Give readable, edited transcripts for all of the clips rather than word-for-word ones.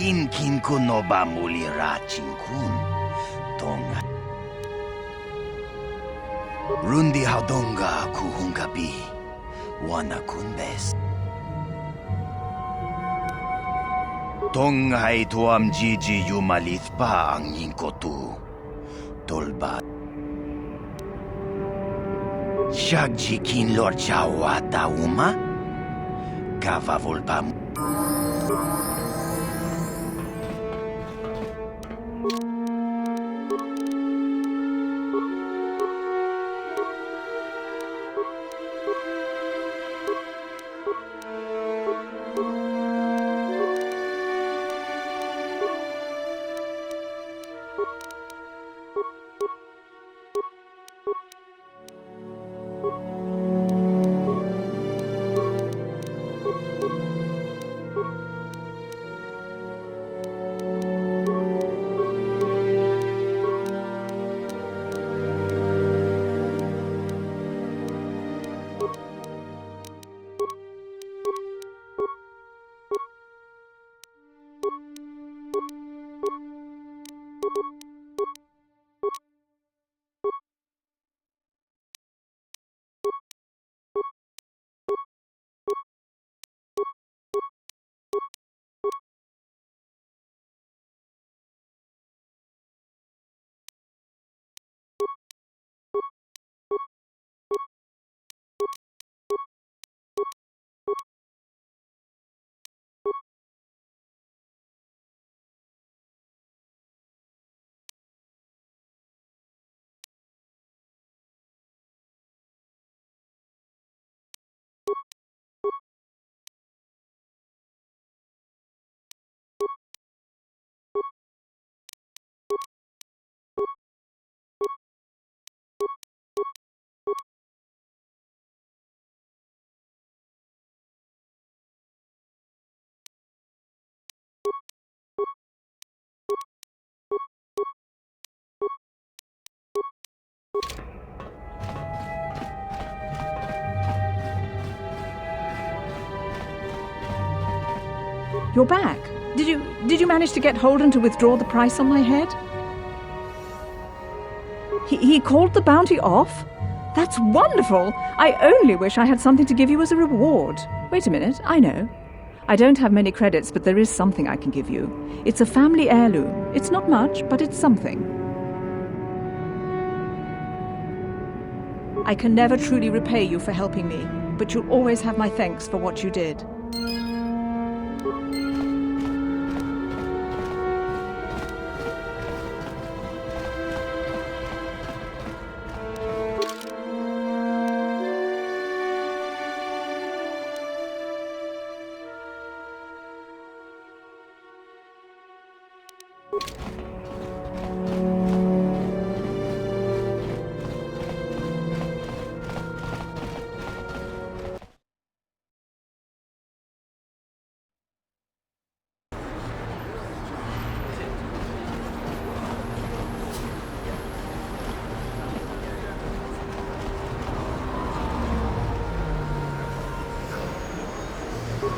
Yinkin kunoba mulira chinkun. Tonga. Rundi haudonga kuhungabi. Wana kunbes. Tonghai tuam jiji yumalithpa ang yinkotu. Tolba. Shagji kin lor chawata uma. Kava volba. You're back. Did you manage to get Holden to withdraw the price on my head? He called the bounty off? That's wonderful! I only wish I had something to give you as a reward. Wait a minute, I know. I don't have many credits, but there is something I can give you. It's a family heirloom. It's not much, but it's something. I can never truly repay you for helping me, but you'll always have my thanks for what you did.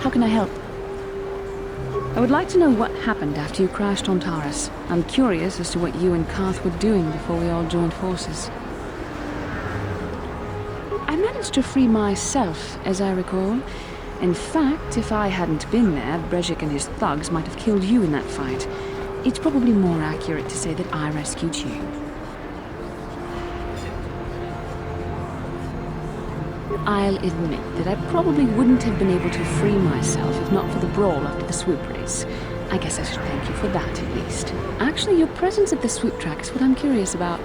How can I help? I would like to know what happened after you crashed on Taurus. I'm curious as to what you and Karth were doing before we all joined forces. I managed to free myself, as I recall. In fact, if I hadn't been there, Brejik and his thugs might have killed you in that fight. It's probably more accurate to say that I rescued you. I'll admit that I probably wouldn't have been able to free myself if not for the brawl after the swoop race. I guess I should thank you for that, at least. Actually, your presence at the swoop track is what I'm curious about.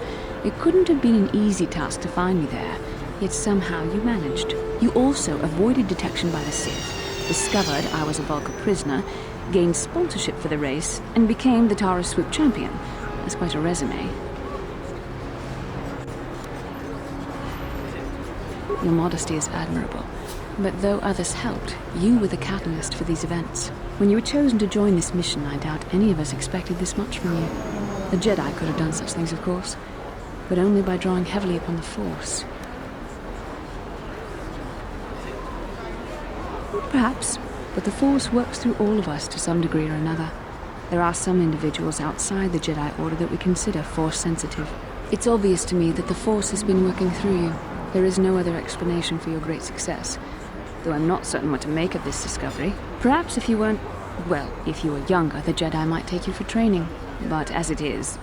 It couldn't have been an easy task to find me there, yet somehow you managed. You also avoided detection by the Sith, discovered I was a Vulcan prisoner, gained sponsorship for the race, and became the Taurus swoop champion. That's quite a resume. Your modesty is admirable, but though others helped, you were the catalyst for these events. When you were chosen to join this mission, I doubt any of us expected this much from you. The Jedi could have done such things, of course, but only by drawing heavily upon the Force. Perhaps, but the Force works through all of us to some degree or another. There are some individuals outside the Jedi Order that we consider Force-sensitive. It's obvious to me that the Force has been working through you. There is no other explanation for your great success, though I'm not certain what to make of this discovery. Perhaps if you weren't... well, if you were younger, the Jedi might take you for training. But as it is...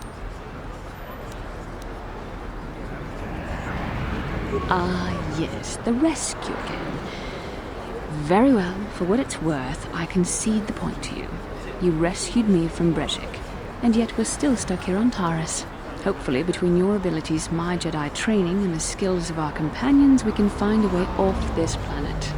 Ah, yes, the rescue again. Very well, for what it's worth, I concede the point to you. You rescued me from Brejik, and yet we're still stuck here on Taris. Hopefully, between your abilities, my Jedi training, and the skills of our companions, we can find a way off this planet.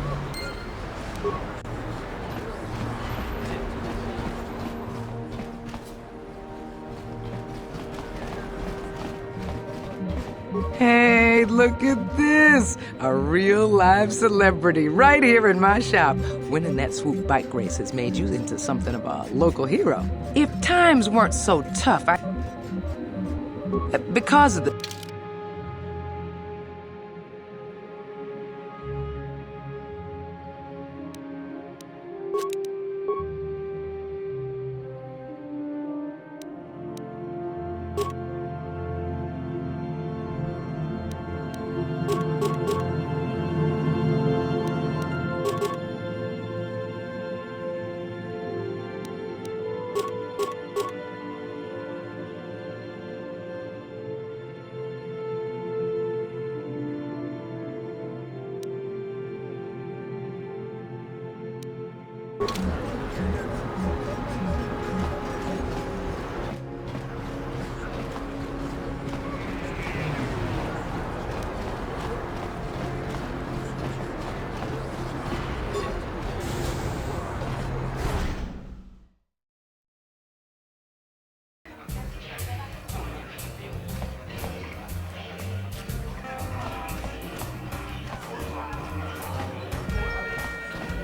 Hey, look at this! A real live celebrity right here in my shop. Winning that swoop bike race has made you into something of a local hero. If times weren't so tough, because of the...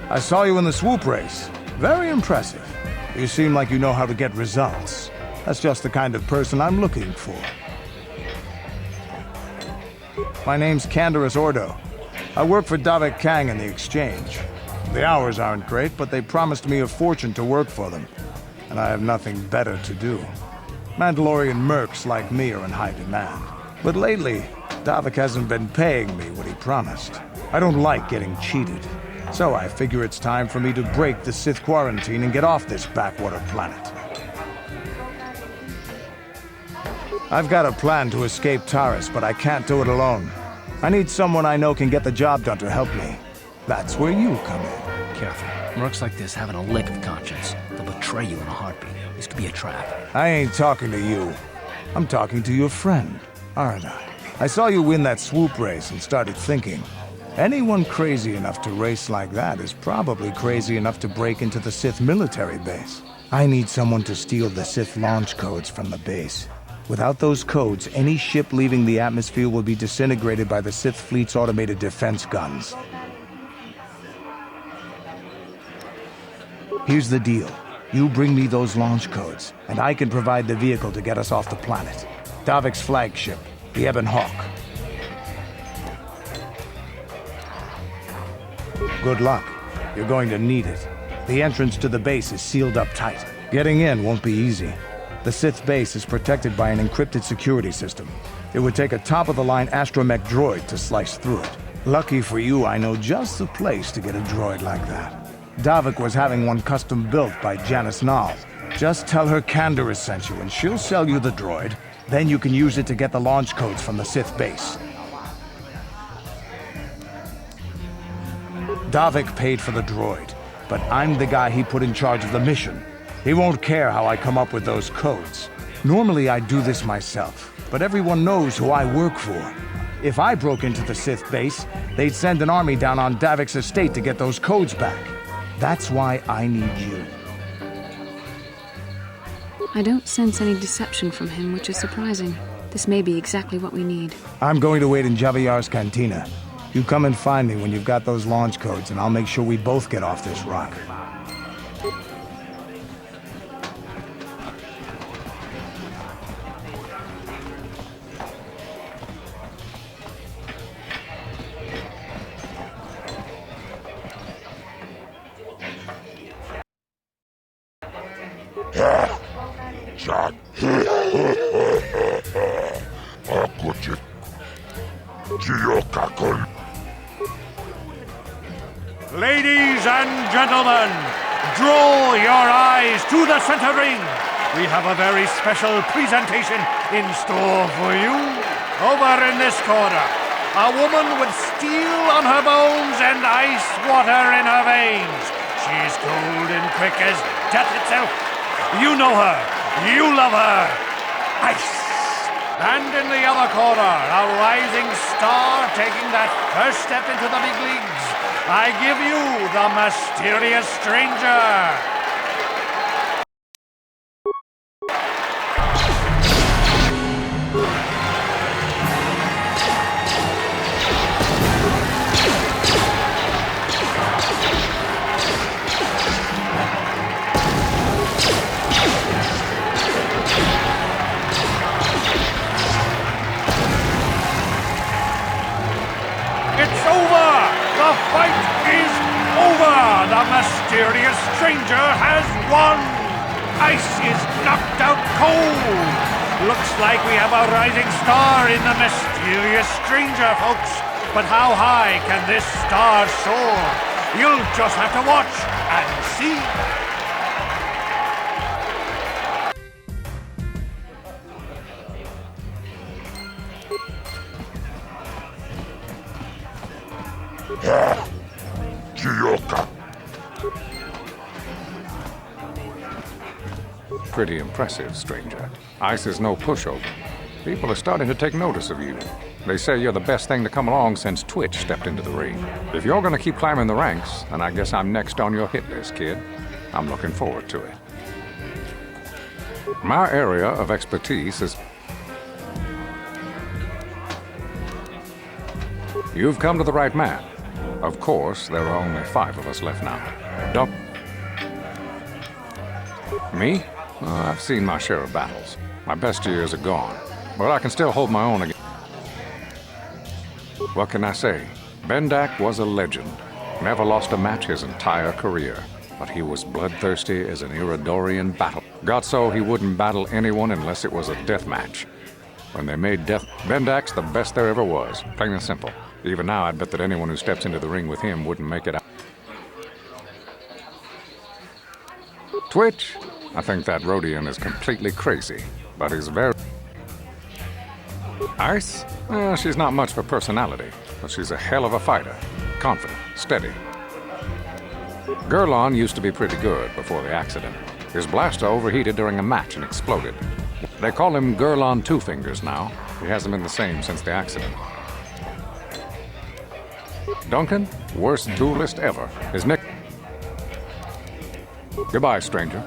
I saw you in the swoop race. Very impressive. You seem like you know how to get results. That's just the kind of person I'm looking for. My name's Canderous Ordo. I work for Davik Kang in the Exchange. The hours aren't great, but they promised me a fortune to work for them. And I have nothing better to do. Mandalorian mercs like me are in high demand. But lately, Davik hasn't been paying me what he promised. I don't like getting cheated. So I figure it's time for me to break the Sith quarantine and get off this backwater planet. I've got a plan to escape Taris, but I can't do it alone. I need someone I know can get the job done to help me. That's where you come in. Careful. Mercs like this haven't a lick of conscience. They'll betray you in a heartbeat. This could be a trap. I ain't talking to you. I'm talking to your friend, aren't I? I saw you win that swoop race and started thinking, anyone crazy enough to race like that is probably crazy enough to break into the Sith Military Base. I need someone to steal the Sith launch codes from the base. Without those codes, any ship leaving the atmosphere will be disintegrated by the Sith fleet's automated defense guns. Here's the deal. You bring me those launch codes, and I can provide the vehicle to get us off the planet. Davik's flagship, the Ebon Hawk. Good luck. You're going to need it. The entrance to the base is sealed up tight. Getting in won't be easy. The Sith base is protected by an encrypted security system. It would take a top-of-the-line astromech droid to slice through it. Lucky for you, I know just the place to get a droid like that. Davik was having one custom built by Janice Nall. Just tell her Canderous sent you and she'll sell you the droid. Then you can use it to get the launch codes from the Sith base. Davik paid for the droid, but I'm the guy he put in charge of the mission. He won't care how I come up with those codes. Normally I'd do this myself, but everyone knows who I work for. If I broke into the Sith base, they'd send an army down on Davik's estate to get those codes back. That's why I need you. I don't sense any deception from him, which is surprising. This may be exactly what we need. I'm going to wait in Javier's cantina. You come and find me when you've got those launch codes, and I'll make sure we both get off this rock. Ladies and gentlemen, draw your eyes to the center ring. We have a very special presentation in store for you. Over in this corner, a woman with steel on her bones and ice water in her veins. She's cold and quick as death itself. You know her. You love her. Ice. And in the other corner, a rising star taking that first step into the big leagues. I give you the mysterious stranger. It's over! The fight is over! The mysterious stranger has won! Ice is knocked out cold! Looks like we have a rising star in the mysterious stranger, folks. But how high can this star soar? You'll just have to watch and see. Pretty impressive, stranger. Ice is no pushover. People are starting to take notice of you. They say you're the best thing to come along since Twitch stepped into the ring. If you're gonna keep climbing the ranks, then I guess I'm next on your hit list, kid. I'm looking forward to it. My area of expertise is... You've come to the right man. Of course, there are only 5 of us left now. Don't... Me? I've seen my share of battles. My best years are gone, but I can still hold my own again. What can I say? Bendak was a legend. Never lost a match his entire career, but he was bloodthirsty as an Iridorian battle. Got so he wouldn't battle anyone unless it was a death match. When they made death, Bendak's the best there ever was, plain and simple. Even now, I'd bet that anyone who steps into the ring with him wouldn't make it out. Twitch? I think that Rhodian is completely crazy, but he's very... Ice? She's not much for personality, but she's a hell of a fighter. Confident, steady. Gurlon used to be pretty good before the accident. His blaster overheated during a match and exploded. They call him Gurlon Two Fingers now. He hasn't been the same since the accident. Duncan? Worst duelist ever. His nick... Goodbye, stranger.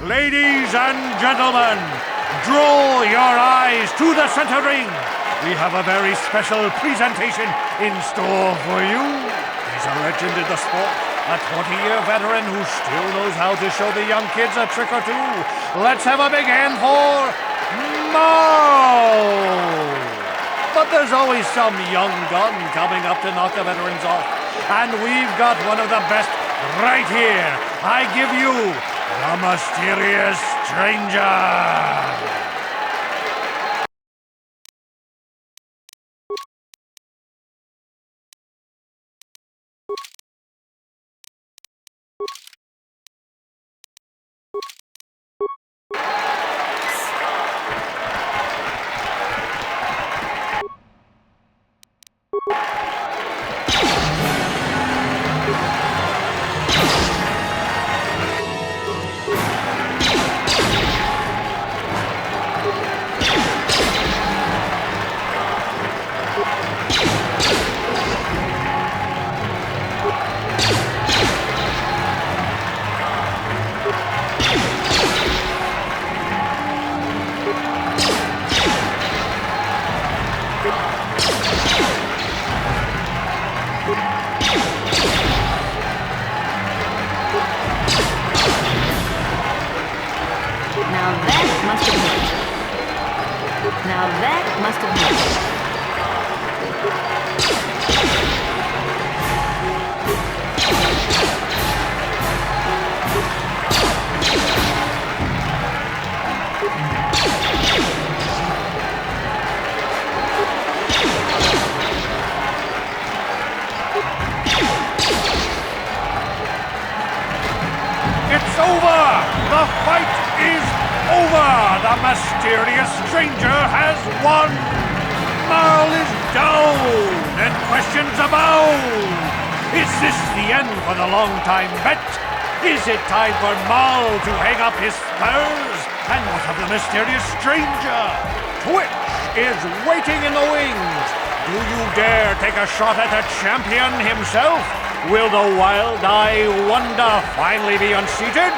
Ladies and gentlemen, draw your eyes to the center ring. We have a very special presentation in store for you. He's a legend in the sport, a 20-year veteran who still knows how to show the young kids a trick or two. Let's have a big hand for Mo! But there's always some young gun coming up to knock the veterans off. And we've got one of the best right here. I give you the mysterious stranger. It's over! The fight is over! The mysterious stranger has won! Marl is down, and questions abound! Is this the end for the long-time bet? Is it time for Marl to hang up his spurs? And what of the mysterious stranger? Twitch is waiting in the wings! Do you dare take a shot at the champion himself? Will the wild-eye wonder finally be unseated?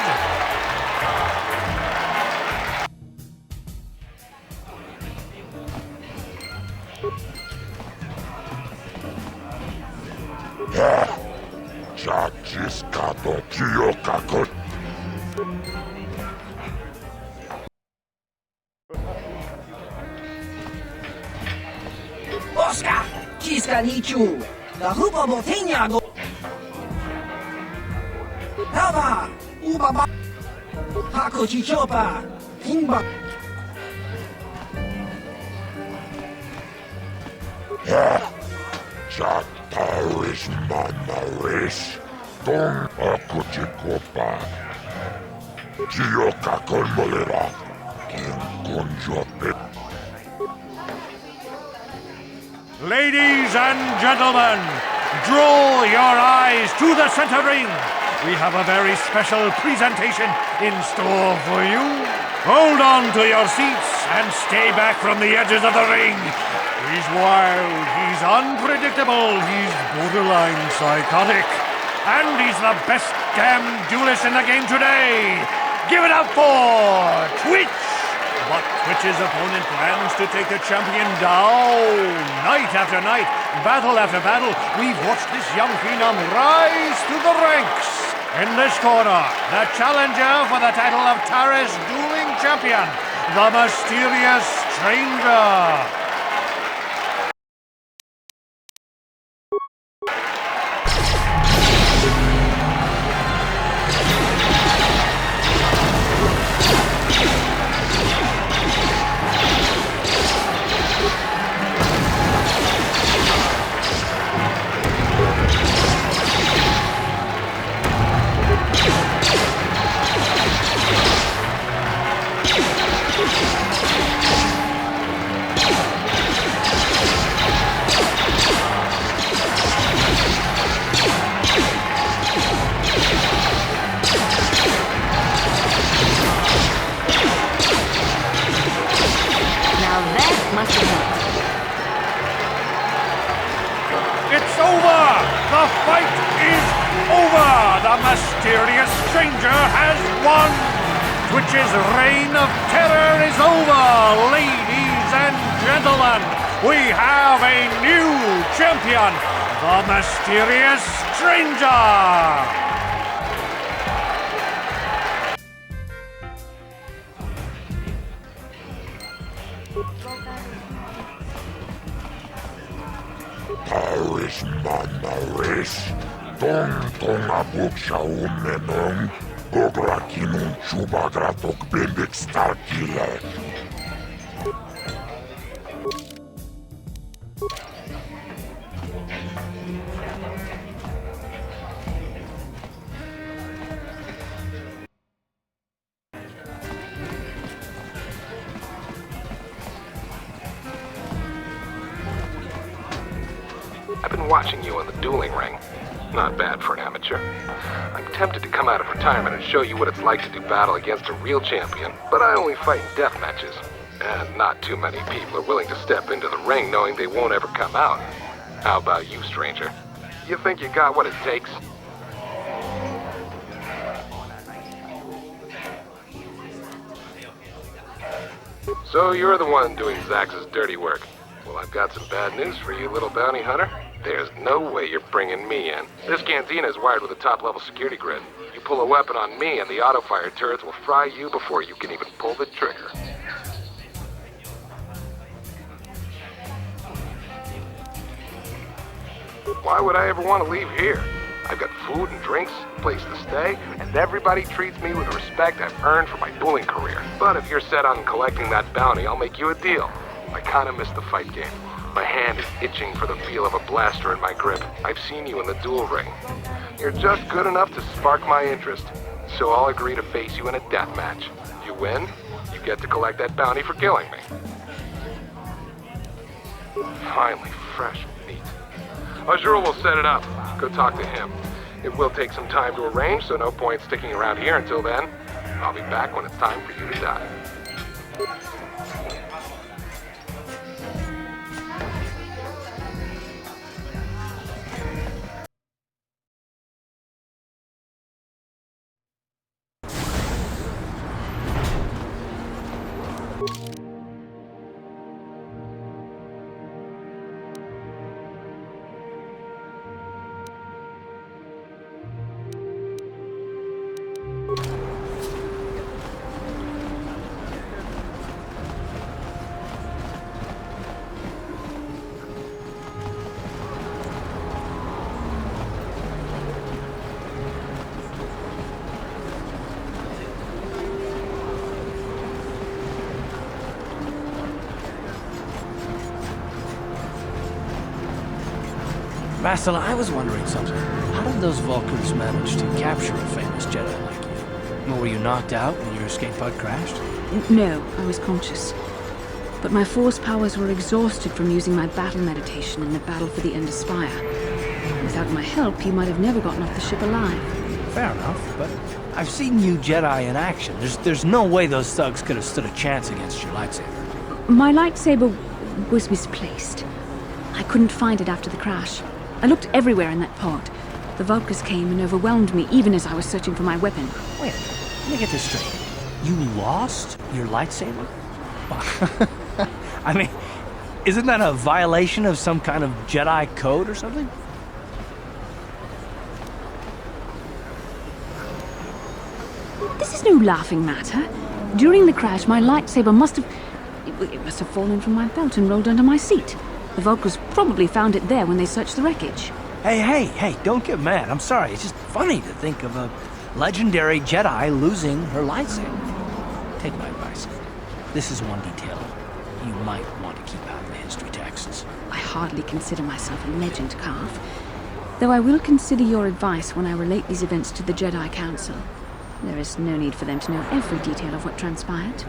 Oscar, kiska nichu, na hupa motenya go. Hava, ubaba, hakochi chopa, himba. Chataris manaris, ton akuchikopa. Chioka kolmolera, ken konjope. Ladies and gentlemen, draw your eyes to the center ring. We have a very special presentation in store for you. Hold on to your seats and stay back from the edges of the ring. He's wild, he's unpredictable, he's borderline psychotic. And he's the best damn duelist in the game today. Give it up for Twitch! But Twitch's opponent plans to take the champion down. Night after night, battle after battle, we've watched this young phenom rise through the ranks. In this corner, the challenger for the title of Taris Dueling Champion, the mysterious stranger. It's over! The fight is over! The mysterious stranger has won! Twitch's reign of terror is over! Ladies and gentlemen, we have a new champion! The mysterious stranger! Taris manaris, ton abuksha umenong, gograkinun chubagratok bimbik starkile. I've been watching you on the dueling ring. Not bad for an amateur. I'm tempted to come out of retirement and show you what it's like to do battle against a real champion, but I only fight in death matches. And not too many people are willing to step into the ring knowing they won't ever come out. How about you, stranger? You think you got what it takes? So you're the one doing Zax's dirty work. Well, I've got some bad news for you, little bounty hunter. There's no way you're bringing me in. This cantina is wired with a top-level security grid. You pull a weapon on me and the auto-fire turrets will fry you before you can even pull the trigger. Why would I ever want to leave here? I've got food and drinks, a place to stay, and everybody treats me with the respect I've earned for my dueling career. But if you're set on collecting that bounty, I'll make you a deal. I kinda missed the fight game. My hand is itching for the feel of a blaster in my grip. I've seen you in the duel ring. You're just good enough to spark my interest. So I'll agree to face you in a death match. You win, you get to collect that bounty for killing me. Finally, fresh meat. Azura will set it up. Go talk to him. It will take some time to arrange, so no point sticking around here until then. I'll be back when it's time for you to die. Vassal, I was wondering something. How did those Vulcans manage to capture a famous Jedi like you? Were you knocked out when your escape pod crashed? No, I was conscious. But my force powers were exhausted from using my battle meditation in the battle for the Ender Spire. Without my help, you might have never gotten off the ship alive. Fair enough, but I've seen you Jedi in action. There's no way those thugs could have stood a chance against your lightsaber. My lightsaber was misplaced. I couldn't find it after the crash. I looked everywhere in that pod. The Vulcans came and overwhelmed me even as I was searching for my weapon. Wait, let me get this straight. You lost your lightsaber? I mean, isn't that a violation of some kind of Jedi code or something? This is no laughing matter. During the crash, my lightsaber must have fallen from my belt and rolled under my seat. The Vulcans probably found it there when they searched the wreckage. Hey, don't get mad. I'm sorry. It's just funny to think of a legendary Jedi losing her lightsaber. Take my advice. This is one detail you might want to keep out of the history texts. I hardly consider myself a legend, Calf. Though I will consider your advice when I relate these events to the Jedi Council. There is no need for them to know every detail of what transpired.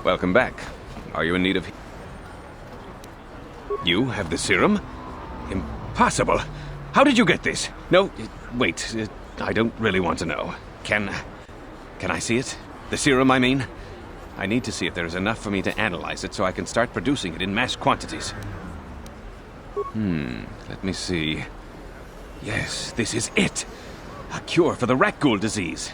Welcome back. Are you in need of... You have the serum? Impossible. How did you get this? No, wait. I don't really want to know. Can I see it? The serum, I mean? I need to see if there is enough for me to analyze it so I can start producing it in mass quantities. Let me see. Yes, this is it. A cure for the rat ghoul disease.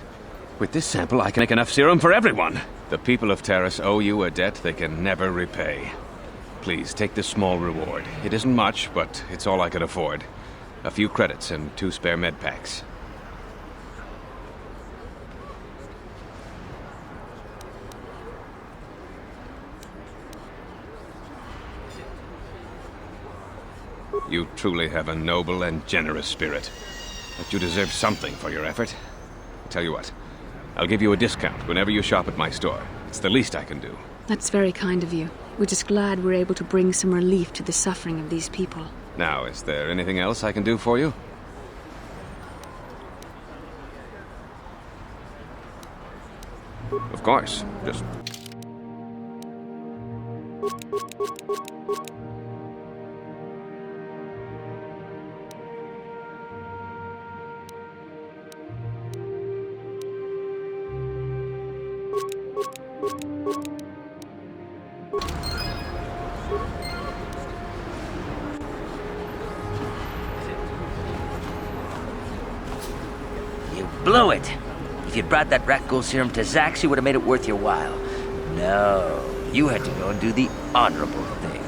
With this sample, I can make enough serum for everyone. The people of Terrace owe you a debt they can never repay. Please, take this small reward. It isn't much, but it's all I could afford. A few credits and 2 spare med packs. You truly have a noble and generous spirit. But you deserve something for your effort. Tell you what, I'll give you a discount whenever you shop at my store. It's the least I can do. That's very kind of you. We're just glad we're able to bring some relief to the suffering of these people. Now, is there anything else I can do for you? Of course. Just... Blew it. If you'd brought that rat ghoul serum to Zax, you would have made it worth your while. No, you had to go and do the honorable thing.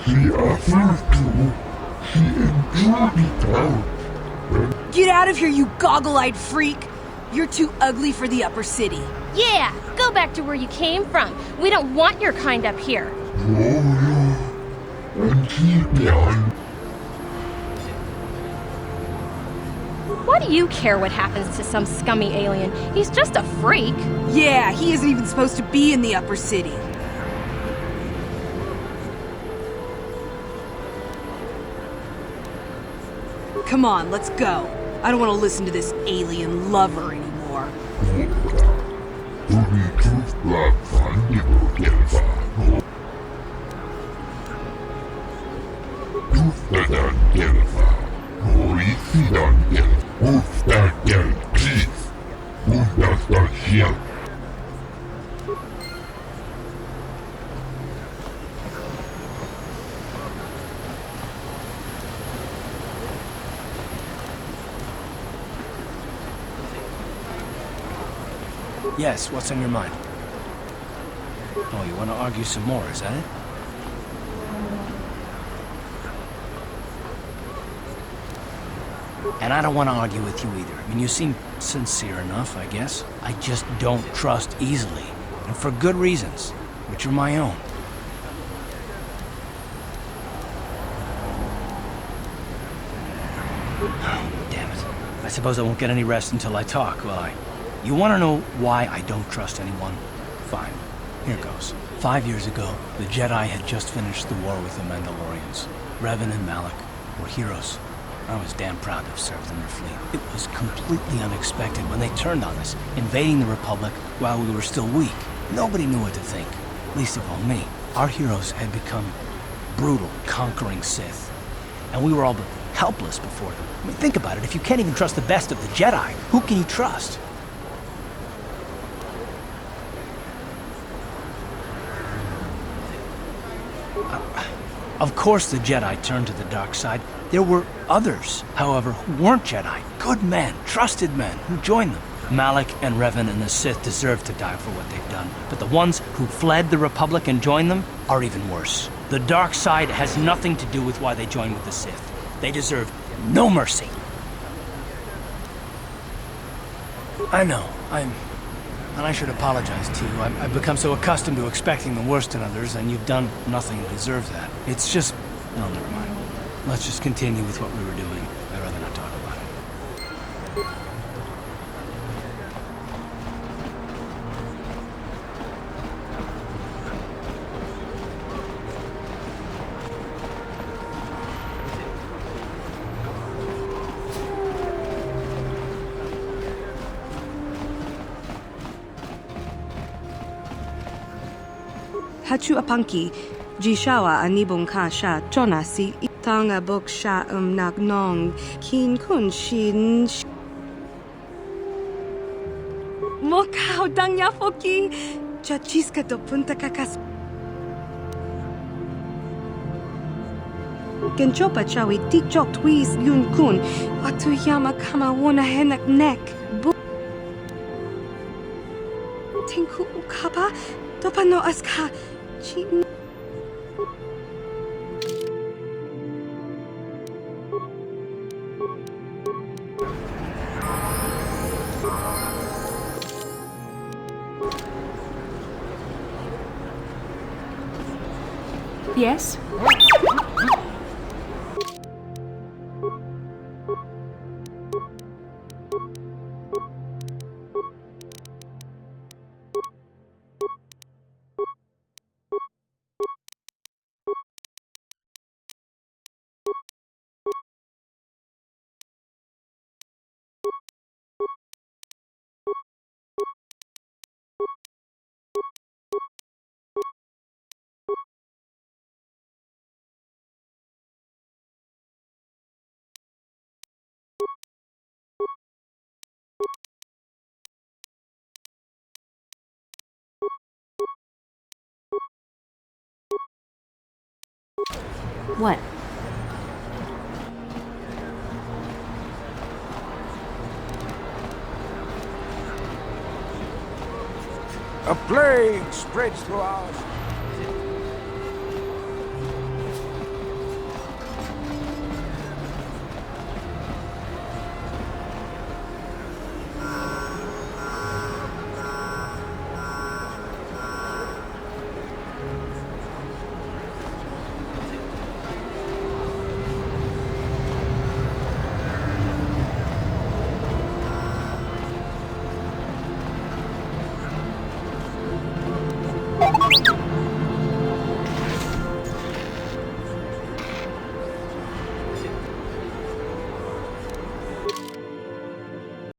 She offered to. She enjoyed it out. Get out of here, you goggle-eyed freak! You're too ugly for the upper city. Yeah, go back to where you came from. We don't want your kind up here. Why do you care what happens to some scummy alien? He's just a freak. Yeah, he isn't even supposed to be in the upper city. Come on, let's go. I don't want to listen to this alien lover anymore. Yes, what's on your mind? Oh, you want to argue some more, is that it? And I don't want to argue with you either. I mean, you seem sincere enough, I guess. I just don't trust easily. And for good reasons, which are my own. Oh, damn it. I suppose I won't get any rest until I talk, will I? You want to know why I don't trust anyone? Fine. Here goes. 5 years ago, the Jedi had just finished the war with the Mandalorians. Revan and Malak were heroes. I was damn proud to have served in their fleet. It was completely unexpected when they turned on us, invading the Republic while we were still weak. Nobody knew what to think, least of all me. Our heroes had become brutal, conquering Sith, and we were all but helpless before them. I mean, think about it. If you can't even trust the best of the Jedi, who can you trust? Of course the Jedi turned to the dark side. There were others, however, who weren't Jedi. Good men, trusted men, who joined them. Malak and Revan and the Sith deserve to die for what they've done. But the ones who fled the Republic and joined them are even worse. The dark side has nothing to do with why they joined with the Sith. They deserve no mercy. I know, and I should apologize to you. I've become so accustomed to expecting the worst in others, and you've done nothing to deserve that. It's just... no, never mind. Let's just continue with what we were doing. I'd rather not talk about it. Hachu apanki, jishawa anibong ka sha chonasi itanga bok sha nagnong kin kun shin mokao dangya foki chachiska do punta kakas Genchopa chawi tikchok twis yun kun watu yama kama wona henak nek Tinku ukapa dopano aska Chin. Yes? What? A plague spreads throughout